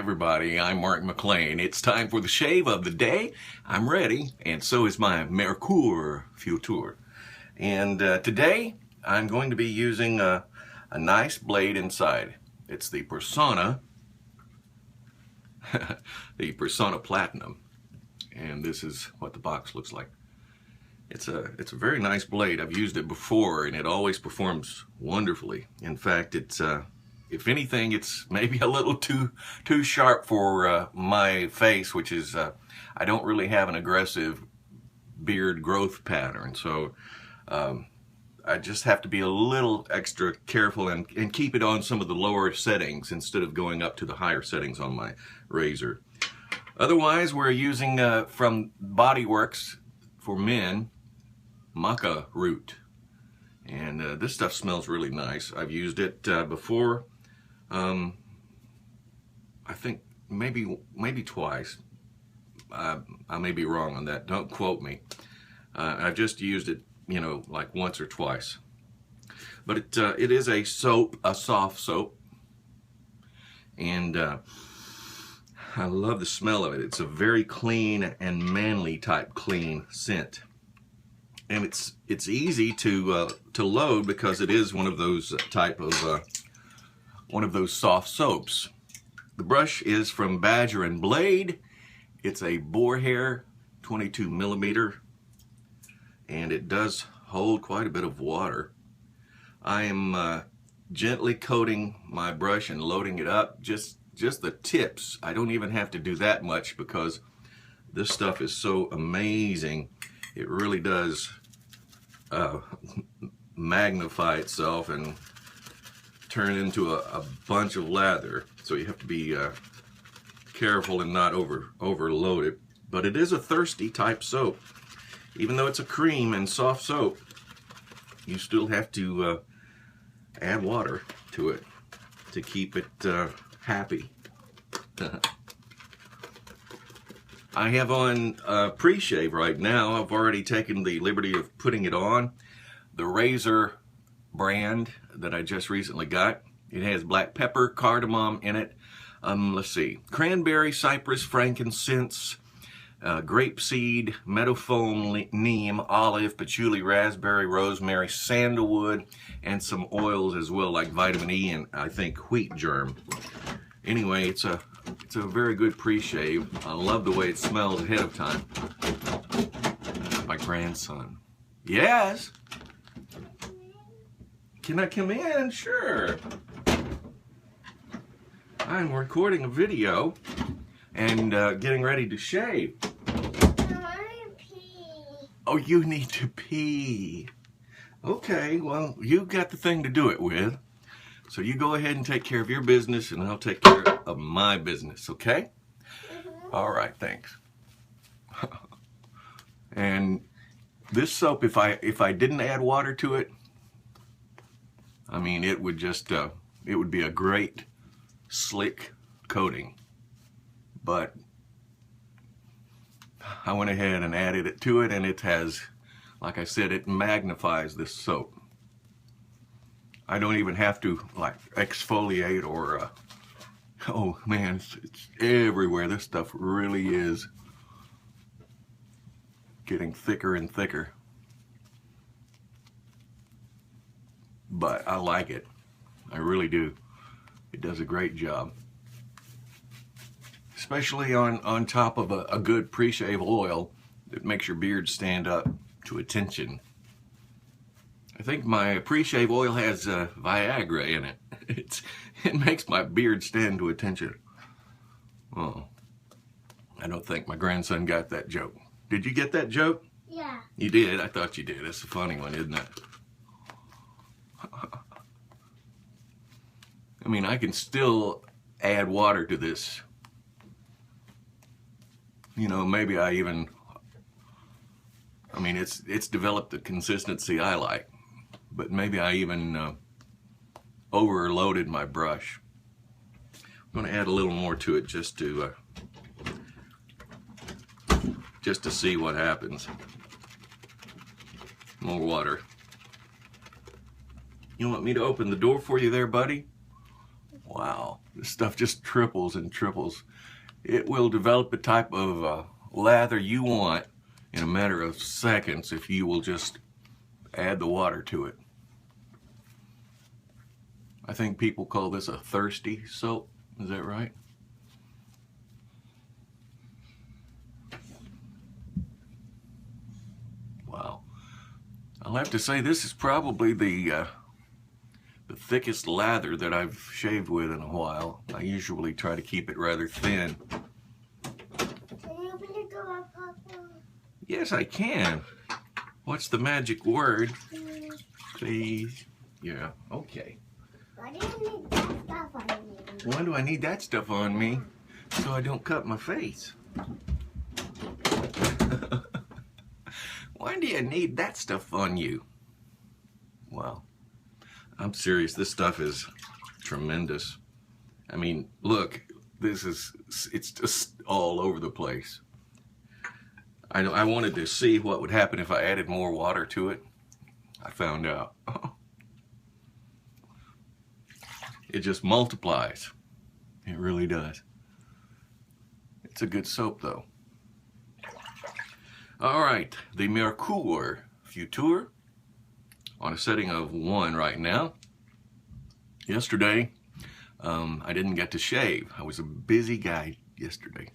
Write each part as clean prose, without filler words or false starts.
everybody, I'm Mark McLean. It's time for the shave of the day. I'm ready, and so is my Mercure Futur. And today, I'm going to be using a nice blade inside. It's the Persona, the Persona Platinum. And this is what the box looks like. It's a very nice blade. I've used it before, and it always performs wonderfully. In fact, it's if anything, it's maybe a little too sharp for my face, which is I don't really have an aggressive beard growth pattern, so I just have to be a little extra careful and keep it on some of the lower settings instead of going up to the higher settings on my razor. Otherwise, we're using from Body Works for men, Maca Root, and this stuff smells really nice. I've used it before. I think maybe twice. I may be wrong on that. Don't quote me. I've just used it, you know, like once or twice. But it is a soap, a soft soap, and I love the smell of it. It's a very clean and manly type clean scent, and it's easy to load because it is one of those type of one of those soft soaps. The brush is from Badger and Blade. It's a boar hair, 22 millimeter, and it does hold quite a bit of water. I am gently coating my brush and loading it up, just the tips. I don't even have to do that much because this stuff is so amazing. It really does magnify itself and turn into a bunch of lather, so you have to be careful and not overload it. But it is a thirsty type soap. Even though it's a cream and soft soap, you still have to add water to it to keep it happy. I have on pre-shave right now. I've already taken the liberty of putting it on. The Razor brand that I just recently got. It has black pepper, cardamom in it. Let's see, cranberry, cypress, frankincense, grapeseed, meadowfoam, neem, olive, patchouli, raspberry, rosemary, sandalwood, and some oils as well, like vitamin E and I think wheat germ. Anyway, it's a very good pre-shave. I love the way it smells ahead of time. My grandson. Yes. Can I come in? Sure. I'm recording a video and getting ready to shave. I want to pee. Oh, you need to pee. Okay, well, you've got the thing to do it with. So you go ahead and take care of your business, and I'll take care of my business, okay? Mm-hmm. All right, thanks. And this soap, if I didn't add water to it, I mean, it would just, it would be a great, slick coating. But I went ahead and added it to it, and it has, like I said, it magnifies this soap. I don't even have to, like, exfoliate or, oh man, it's everywhere. This stuff really is getting thicker and thicker. But I like it. I really do. It does a great job. Especially on top of a good pre-shave oil that makes your beard stand up to attention. I think my pre-shave oil has Viagra in it. It makes my beard stand to attention. Oh, I don't think my grandson got that joke. Did you get that joke? Yeah. You did? I thought you did. That's a funny one, isn't it? I mean, I can still add water to this. You know, maybe I mean, it's developed the consistency I like, but maybe I even overloaded my brush. I'm going to add a little more to it just to see what happens. More water. You want me to open the door for you there, buddy? Wow, this stuff just triples and triples. It will develop the type of lather you want in a matter of seconds if you will just add the water to it. I think people call this a thirsty soap. Is that right? Wow. I'll have to say this is probably the thickest lather that I've shaved with in a while. I usually try to keep it rather thin. Can you open the door, Papa? Yes, I can. What's the magic word? Please. Yeah, okay. Why do you need that stuff on you? Why do I need that stuff on me? So I don't cut my face. Why do you need that stuff on you? Well, I'm serious. This stuff is tremendous. I mean, look, it's just all over the place. I wanted to see what would happen if I added more water to it. I found out. It just multiplies. It really does. It's a good soap, though. All right, the Mercure Futur on a setting of 1 right now. Yesterday, I didn't get to shave. I was a busy guy yesterday.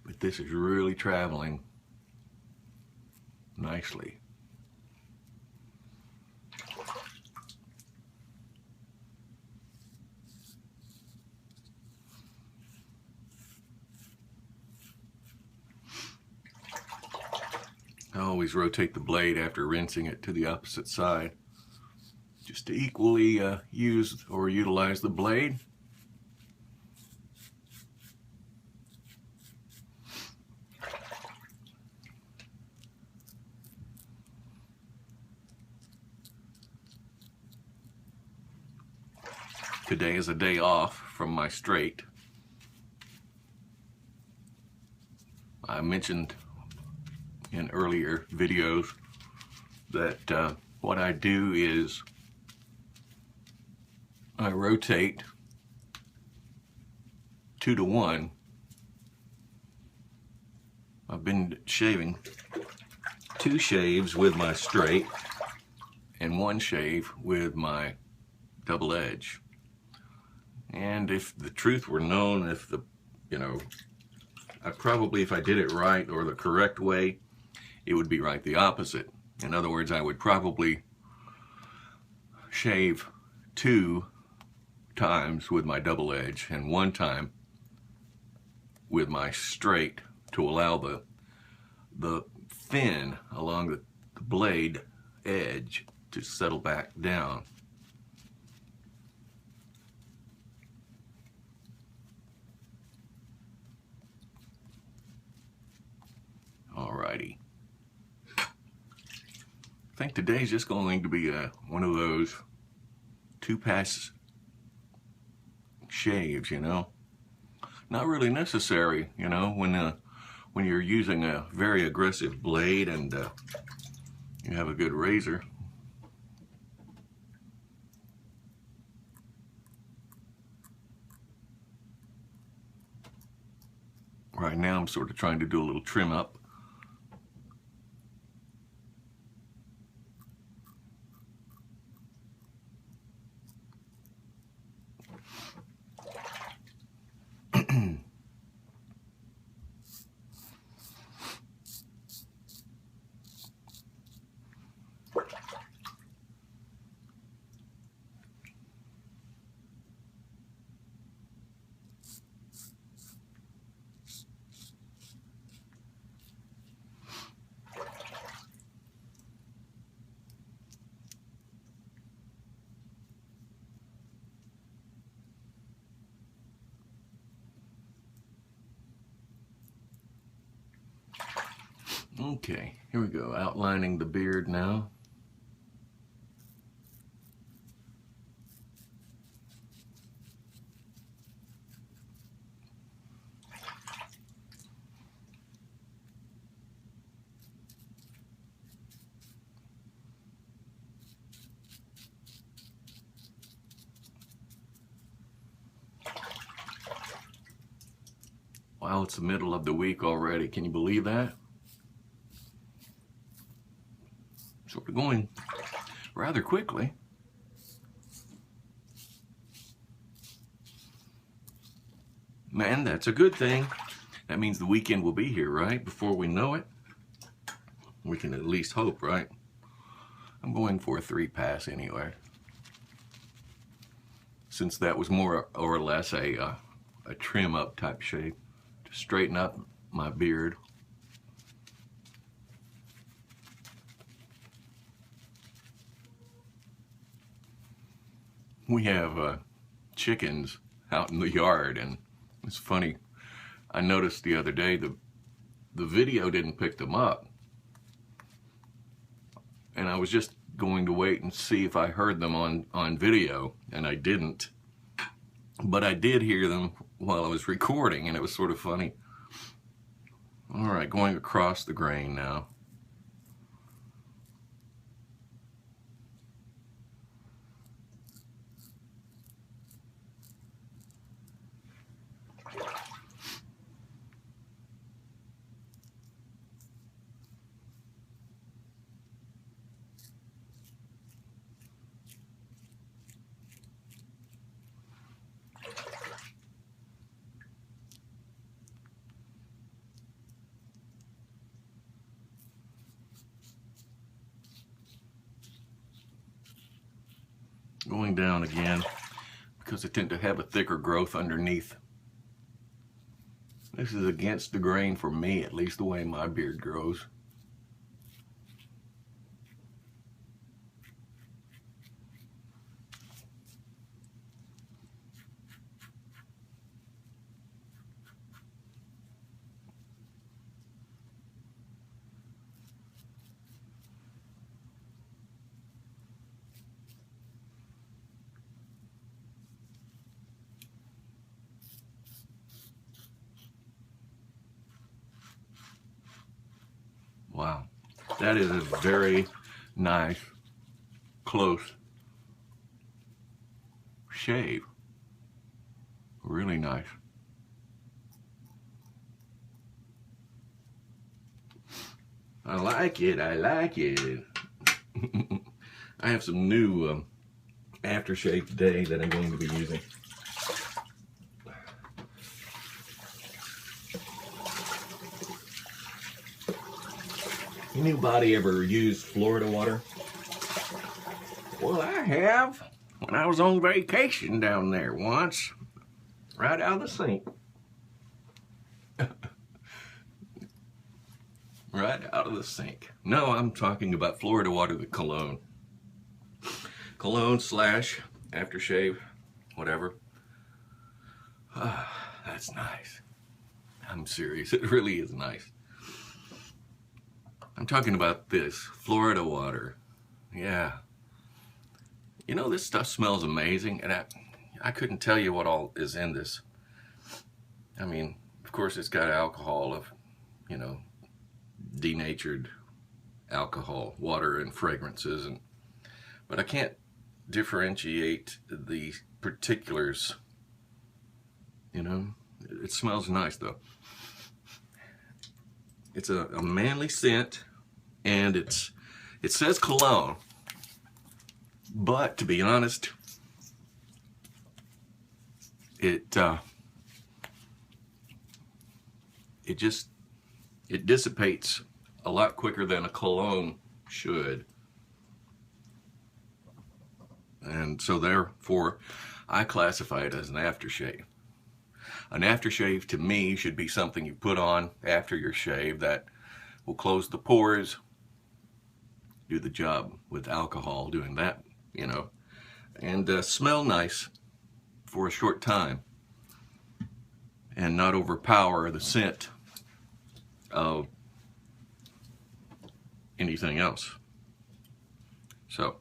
But this is really traveling nicely. I always rotate the blade after rinsing it to the opposite side, just to equally use or utilize the blade. Today is a day off from my straight. I mentioned in earlier videos that what I do is I rotate 2 to 1. I've been shaving 2 shaves with my straight and 1 shave with my double edge. And if the truth were known, if I did it right or the correct way, it would be right the opposite. In other words, I would probably shave 2 times with my double edge and 1 time with my straight to allow the fin along the blade edge to settle back down. Alrighty. I think today's just going to be one of those 2-pass shaves, you know. Not really necessary, you know, when you're using a very aggressive blade and you have a good razor. Right now I'm sort of trying to do a little trim up. Okay, here we go, outlining the beard now. it's the middle of the week already. Can you believe that? Sort of going rather quickly. Man, that's a good thing. That means the weekend will be here, right? Before we know it. We can at least hope, right? I'm going for a 3-pass anyway. Since that was more or less a trim up type shave to straighten up my beard. We have chickens out in the yard, and it's funny. I noticed the other day the video didn't pick them up, and I was just going to wait and see if I heard them on video, and I didn't. But I did hear them while I was recording, and it was sort of funny. All right, going across the grain now. Going down again because I tend to have a thicker growth underneath. This is against the grain for me, at least the way my beard grows. Wow, that is a very nice, close shave. Really nice. I like it, I like it. I have some new aftershave today that I'm going to be using. Anybody ever used Florida water? Well, I have. When I was on vacation down there once, right out of the sink. Right out of the sink. No, I'm talking about Florida water, the cologne. Cologne / aftershave, whatever. That's nice. I'm serious, it really is nice. I'm talking about this, Florida water. Yeah. You know, this stuff smells amazing, and I couldn't tell you what all is in this. I mean, of course it's got alcohol of, you know, denatured alcohol, water and fragrances, but I can't differentiate the particulars. You know, it smells nice though. It's a manly scent, and it says cologne, but to be honest, it dissipates a lot quicker than a cologne should, and so therefore I classify it as an aftershave. An aftershave to me should be something you put on after your shave that will close the pores, do the job with alcohol doing that, you know, and smell nice for a short time and not overpower the scent of anything else. So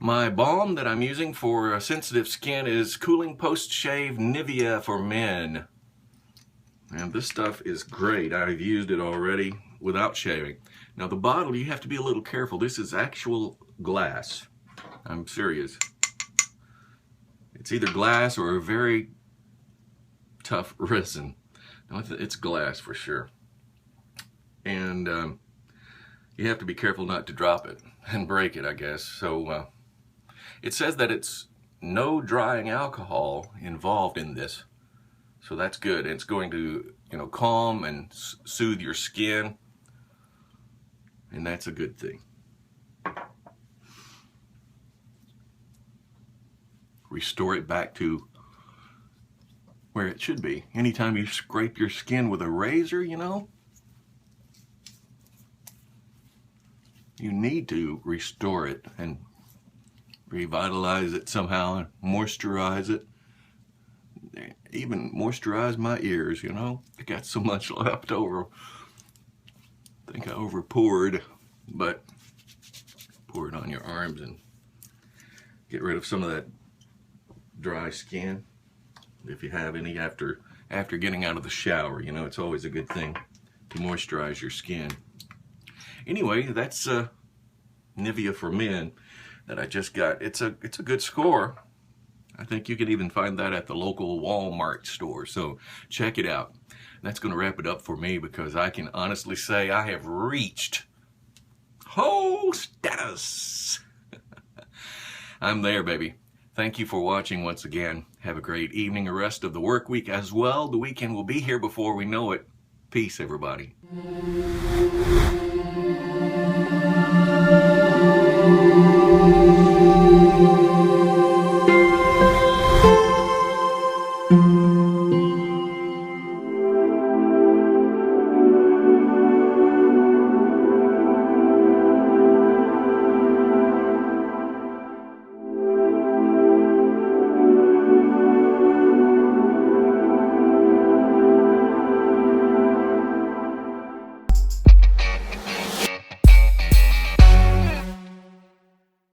my balm that I'm using for sensitive skin is Cooling Post Shave Nivea for Men. And this stuff is great. I've used it already without shaving. Now the bottle, you have to be a little careful. This is actual glass. I'm serious. It's either glass or a very tough resin. It's glass for sure. And you have to be careful not to drop it and break it, I guess. So it says that it's no drying alcohol involved in this. So that's good. It's going to, calm and soothe your skin. And that's a good thing. Restore it back to where it should be. Anytime you scrape your skin with a razor, you need to restore it and revitalize it somehow and moisturize it. Even moisturize my ears, I got so much left over. I think I over poured, but pour it on your arms and get rid of some of that dry skin if you have any after getting out of the shower. It's always a good thing to moisturize your skin. Anyway, that's Nivea for Men that I just got. It's a good score. I think you can even find that at the local Walmart store, so check it out. That's going to wrap it up for me, because I can honestly say I have reached status. I'm there, baby. Thank you for watching once again. Have a great evening, the rest of the work week as well. The weekend will be here before we know it. Peace, everybody.